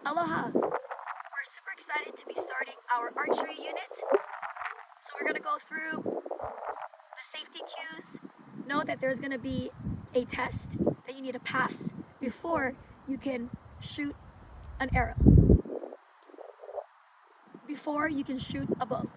Aloha! We're super excited to be starting our archery unit. So we're gonna go through the safety cues. Know that there's gonna be a test that you need to pass before you can shoot an arrow. Before you can shoot a bow.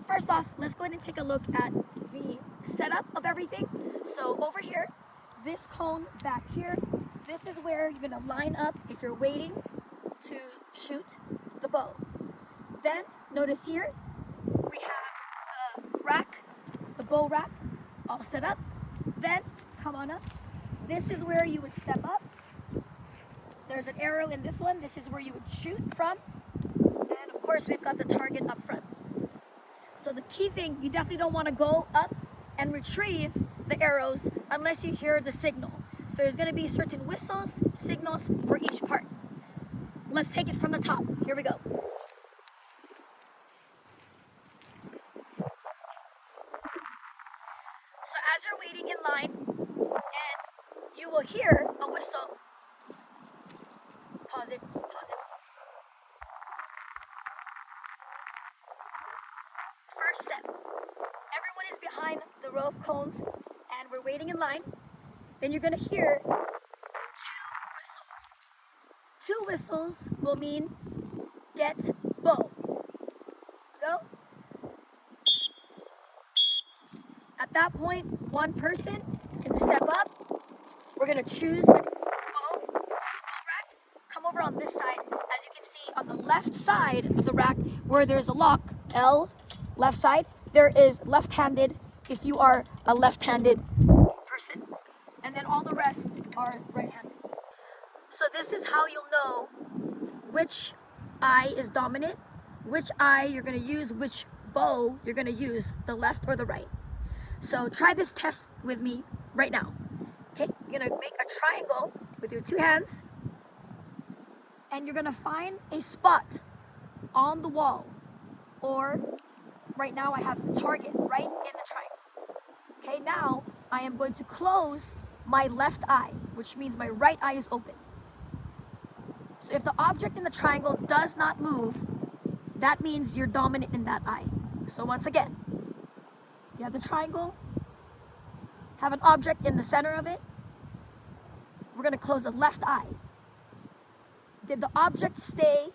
First off, let's go ahead and take a look at the setup of everything. So over here, this cone back here, this is where you're gonna line up if you're waiting to shoot the bow. Then notice here, we have the rack, the bow rack, all set up. Then come on up. This is where you would step up. There's an arrow in this one. This is where you would shoot from. And of course, we've got the target up front. So the key thing, you definitely don't want to go up and retrieve the arrows unless you hear the signal. So there's going to be certain whistles, signals for each part. Let's take it from the top. Here we go. So as you're waiting in line, and you will hear a whistle. Pause it, pause it. First step, everyone is behind the row of cones and we're waiting in line. Then you're gonna hear two whistles. Two whistles will mean get bow. Go. At that point, one person is gonna step up. We're gonna choose a bow rack. Come over on this side. As you can see on the left side of the rack where there's a lock, L, left side, there is left-handed if you are a left-handed person. And then all the rest are right-handed. So this is how you'll know which eye is dominant, which eye you're gonna use, which bow you're gonna use, the left or the right. So try this test with me right now. Okay, you're gonna make a triangle with your two hands and you're gonna find a spot on the wall, or right now I have the target right in the triangle. Okay, now I am going to close my left eye, which means my right eye is open. So if the object in the triangle does not move, that means you're dominant in that eye. So once again, you have the triangle, have an object in the center of it. We're gonna close the left eye. Did the object stay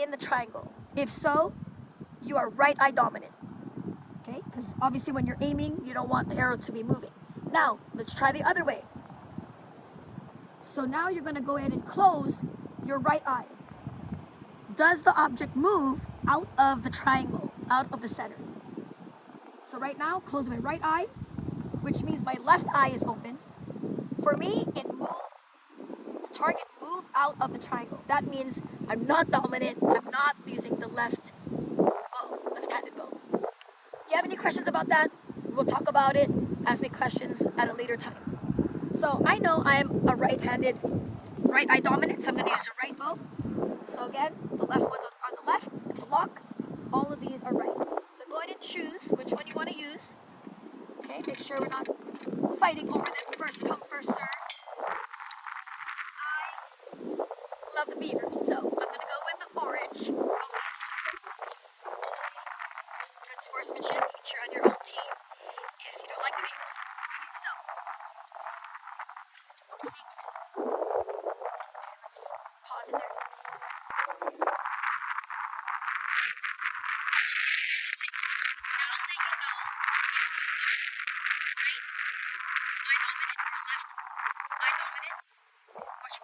in the triangle? If so, you are right eye dominant. Okay, because obviously when you're aiming, you don't want the arrow to be moving. Now, let's try the other way. So now you're gonna go ahead and close your right eye. Does the object move out of the triangle, out of the center? So right now, close my right eye, which means my left eye is open. For me, it moved, the target moved out of the triangle. That means I'm not dominant, I'm not using the left-handed bow. Do you have any questions about that? We'll talk about it. Ask me questions at a later time. So I know I'm a right eye dominant, so I'm going to use the right bow. So again, the left one's on the left, the lock. All of these are right. So go ahead and choose which one you want to use. Okay, make sure we're not fighting over them. First come, first serve. I love the beavers, so I'm going to go with the orange. Obvious. Good sportsmanship. You can cheer on your own team if you don't like the beavers. Okay, so. Oopsie. Let's pause it there.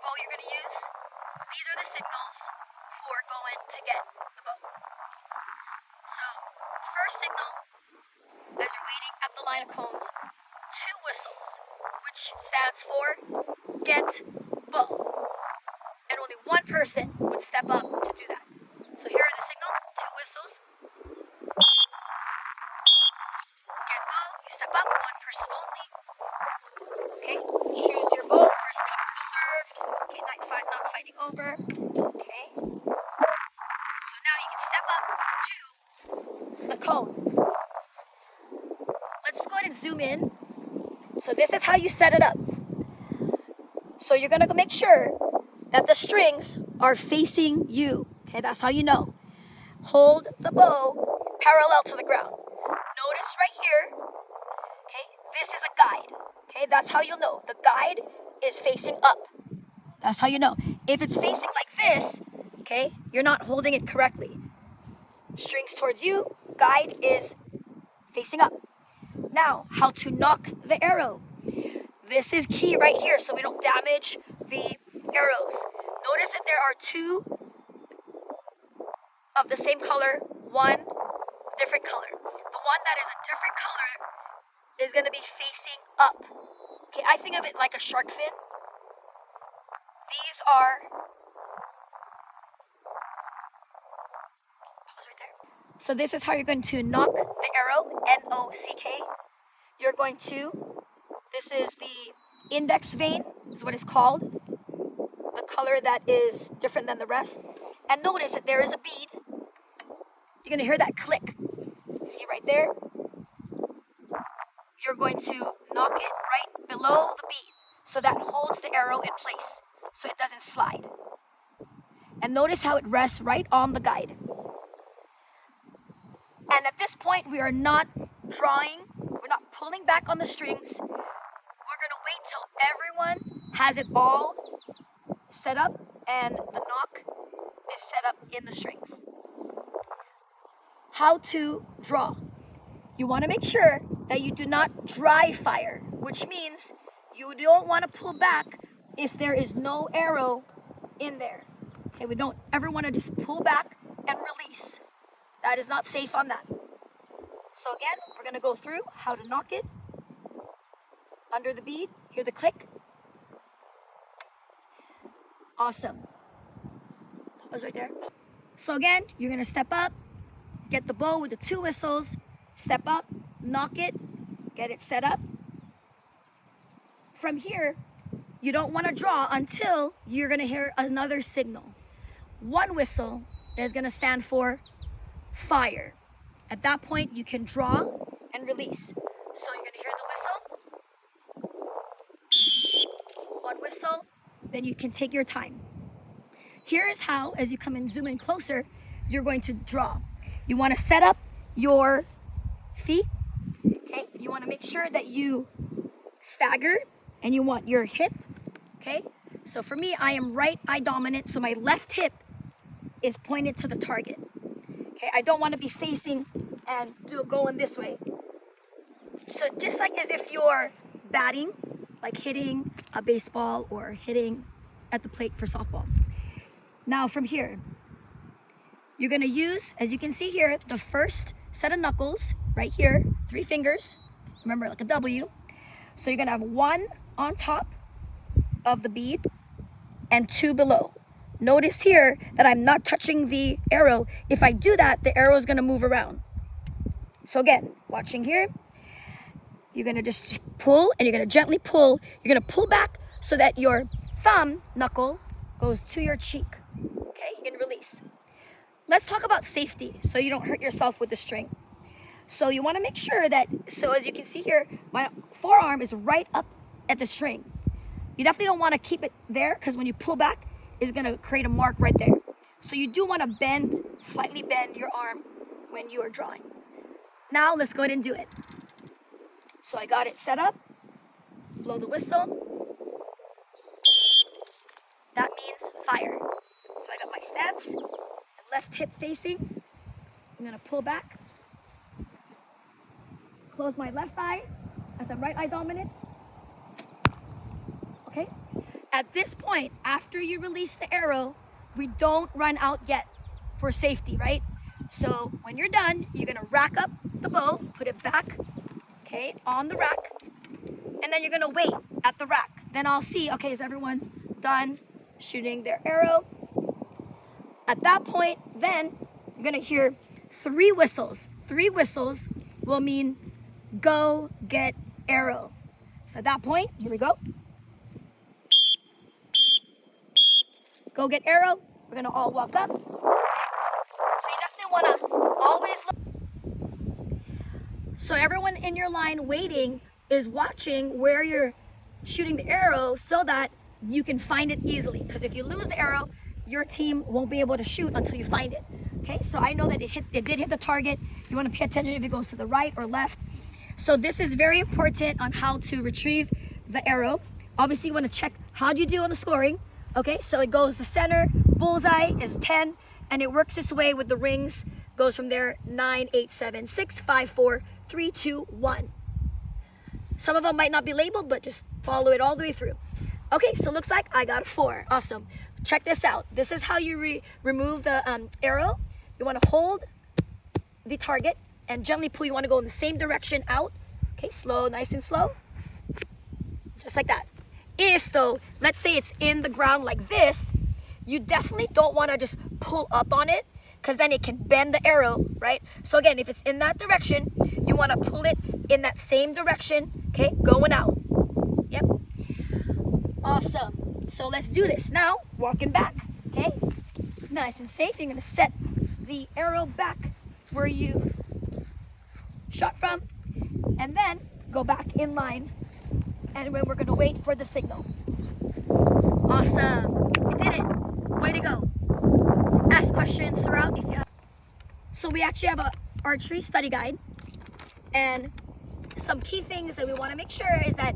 Bow you're going to use. These are the signals for going to get the bow. So, first signal, as you're waiting at the line of cones, two whistles, which stands for get bow. And only one person would step up to do that. So here are the signal, two whistles. Get bow, you step up, one person only. Okay, choose your bow, first come, first served. Okay, not fighting over. Okay. So now you can step up to the cone. Let's go ahead and zoom in. So this is how you set it up. So you're gonna make sure that the strings are facing you. Okay, that's how you know. Hold the bow parallel to the ground. Notice right here, okay, this is a guide. Okay, that's how you'll know. The guide is facing up. That's how you know. If it's facing like this, okay, you're not holding it correctly. Strings towards you, guide is facing up. Now, how to nock the arrow. This is key right here so we don't damage the arrows. Notice that there are two of the same color, one different color. The one that is a different color is going to be facing up. Okay, I think of it like a shark fin. These are, pause right there. So this is how you're going to nock the arrow, N-O-C-K. You're going to, this is the index vein, is what it's called. The color that is different than the rest. And notice that there is a bead. You're going to hear that click. See right there? You're going to knock it right below the bead so that holds the arrow in place so it doesn't slide. And notice how it rests right on the guide. And at this point, we are not drawing, we're not pulling back on the strings. We're going to wait till everyone has it all set up and the nock is set up in the strings. How to draw. You want to make sure that you do not dry fire, which means you don't want to pull back if there is no arrow in there. Okay, we don't ever want to just pull back and release. That is not safe on that. So again, we're going to go through how to nock it. Under the bead, hear the click. Awesome. Pause right there. So again, you're going to step up, get the bow with the 2 whistles, step up, nock it, get it set up. From here, you don't want to draw until you're going to hear another signal. 1 whistle is going to stand for fire. At that point, you can draw and release. So you're going to hear the whistle. 1 whistle, then you can take your time. Here is how, as you come and zoom in closer, you're going to draw. You want to set up your feet. Okay, you want to make sure that you stagger and you want your hip. Okay, so for me, I am right eye dominant, so my left hip is pointed to the target. Okay, I don't want to be facing and going this way. So just like as if you're batting, like hitting a baseball or hitting at the plate for softball. Now from here, you're going to use, as you can see here, the first set of knuckles right here, 3 fingers, remember like a W. So you're going to have 1 on top of the bead and 2 below. Notice here that I'm not touching the arrow. If I do that, the arrow is going to move around. So again, watching here, you're going to just pull and you're going to gently pull. You're going to pull back so that your thumb knuckle goes to your cheek. Okay, you can release. Let's talk about safety so you don't hurt yourself with the string. So you want to make sure that, so as you can see here, my forearm is right up at the string. You definitely don't want to keep it there because when you pull back, it's going to create a mark right there. So you do want to bend, slightly bend your arm when you are drawing. Now let's go ahead and do it. So I got it set up, blow the whistle. That means fire. So I got my stance, left hip facing. I'm going to pull back. Close my left eye as I'm right eye dominant. Okay? At this point, after you release the arrow, we don't run out yet for safety, right? So when you're done, you're going to rack up the bow, put it back, okay, on the rack, and then you're going to wait at the rack. Then I'll see, okay, is everyone done shooting their arrow? At that point, then you're going to hear 3 whistles. 3 whistles will mean go get arrow. So at that point, here we go. Go get arrow. We're going to all walk up. So you definitely want to always look. So everyone in your line waiting is watching where you're shooting the arrow so that you can find it easily. Because if you lose the arrow, your team won't be able to shoot until you find it. Okay, so I know that it did hit the target. You want to pay attention if it goes to the right or left. So this is very important on how to retrieve the arrow. Obviously, you want to check how do you do on the scoring. Okay, so it goes to center, bullseye is 10, and it works its way with the rings. Goes from there 9, 8, 7, 6, 5, 4, 3, 2, 1. Some of them might not be labeled, but just follow it all the way through. Okay, so looks like I got a 4. Awesome. Check this out. This is how you remove the arrow. You want to hold the target and gently pull. You want to go in the same direction out. Okay, slow, nice and slow. Just like that. If though, let's say it's in the ground like this, you definitely don't want to just pull up on it, because then it can bend the arrow, right? So again, if it's in that direction, you want to pull it in that same direction, okay, going out. Yep. Awesome. So let's do this. Now, walking back, okay? Nice and safe. You're going to set the arrow back where you shot from, and then go back in line, and we're going to wait for the signal. Awesome. We did it. Way to go. Ask questions throughout if you have. So we actually have a archery study guide, and some key things that we want to make sure is that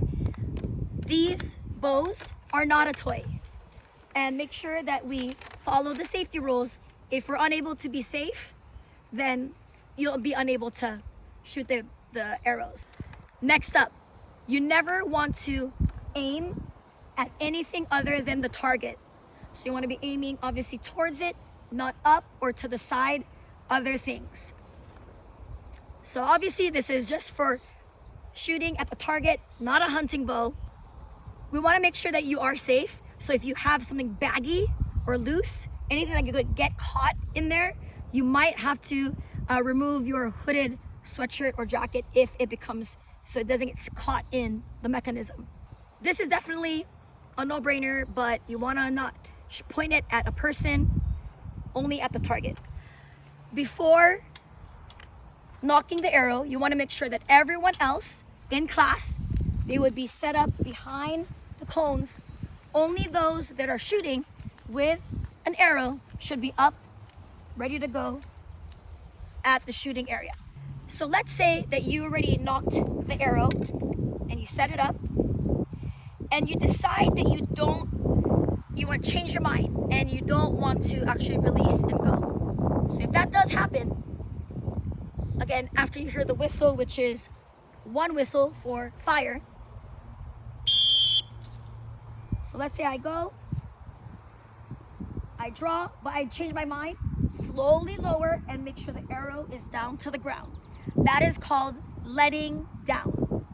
these bows are not a toy, and make sure that we follow the safety rules. If we're unable to be safe, then you'll be unable to shoot the arrows. Next up, you never want to aim at anything other than the target. So you want to be aiming obviously towards it, not up or to the side, other things. So obviously this is just for shooting at the target, not a hunting bow. We want to make sure that you are safe. So if you have something baggy or loose, anything that could get caught in there, you might have to remove your hooded sweatshirt or jacket if it becomes, so it doesn't get caught in the mechanism. This is definitely a no-brainer, but you want to not point it at a person, only at the target. Before nocking the arrow, you want to make sure that everyone else in class, they would be set up behind the cones. Only those that are shooting with an arrow should be up, ready to go at the shooting area. So let's say that you already knocked the arrow and you set it up, and you decide that you want to change your mind and you don't want to actually release and go. So if that does happen, again, after you hear the whistle, which is one whistle for fire. So let's say I go, I draw, but I change my mind, slowly lower and make sure the arrow is down to the ground. That is called letting down.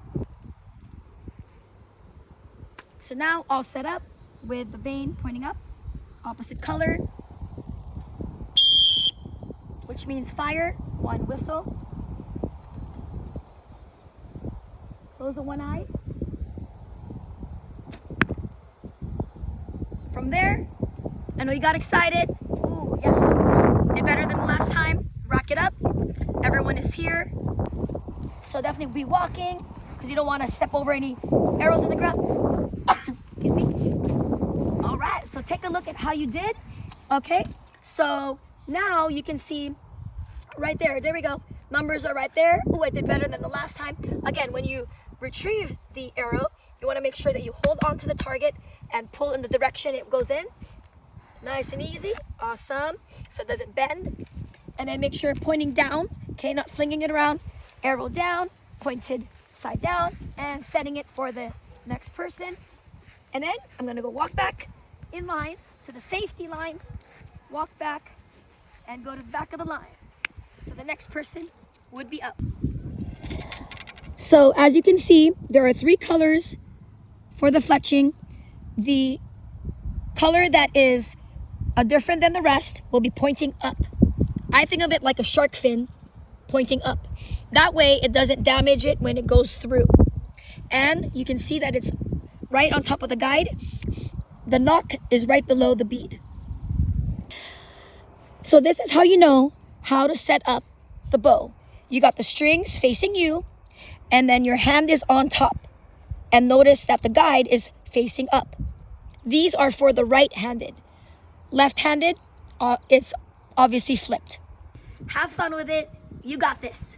So now all set up with the vane pointing up, opposite color, which means fire, one whistle. Close the one eye. From there, I know you got excited. Ooh, yes, did better than the last time. Rack it up. Everyone is here. So definitely be walking, because you don't want to step over any arrows in the ground. Excuse me. All right, so take a look at how you did. Okay, so now you can see right there. There we go. Numbers are right there. Ooh, I did better than the last time. Again, when you retrieve the arrow, you want to make sure that you hold on to the target and pull in the direction it goes in. Nice and easy. Awesome. So it doesn't bend. And then make sure pointing down, okay, not flinging it around. Arrow down, pointed side down, and setting it for the next person. And then I'm going to go walk back in line to the safety line, walk back, and go to the back of the line. So the next person would be up. So as you can see, there are 3 colors for the fletching. The color that is different than the rest will be pointing up. I think of it like a shark fin pointing up. That way it doesn't damage it when it goes through. And you can see that it's right on top of the guide. The knock is right below the bead. So this is how you know how to set up the bow. You got the strings facing you, and then your hand is on top. And notice that the guide is facing up. These are for the right-handed. Left-handed, it's obviously flipped. Have fun with it. You got this.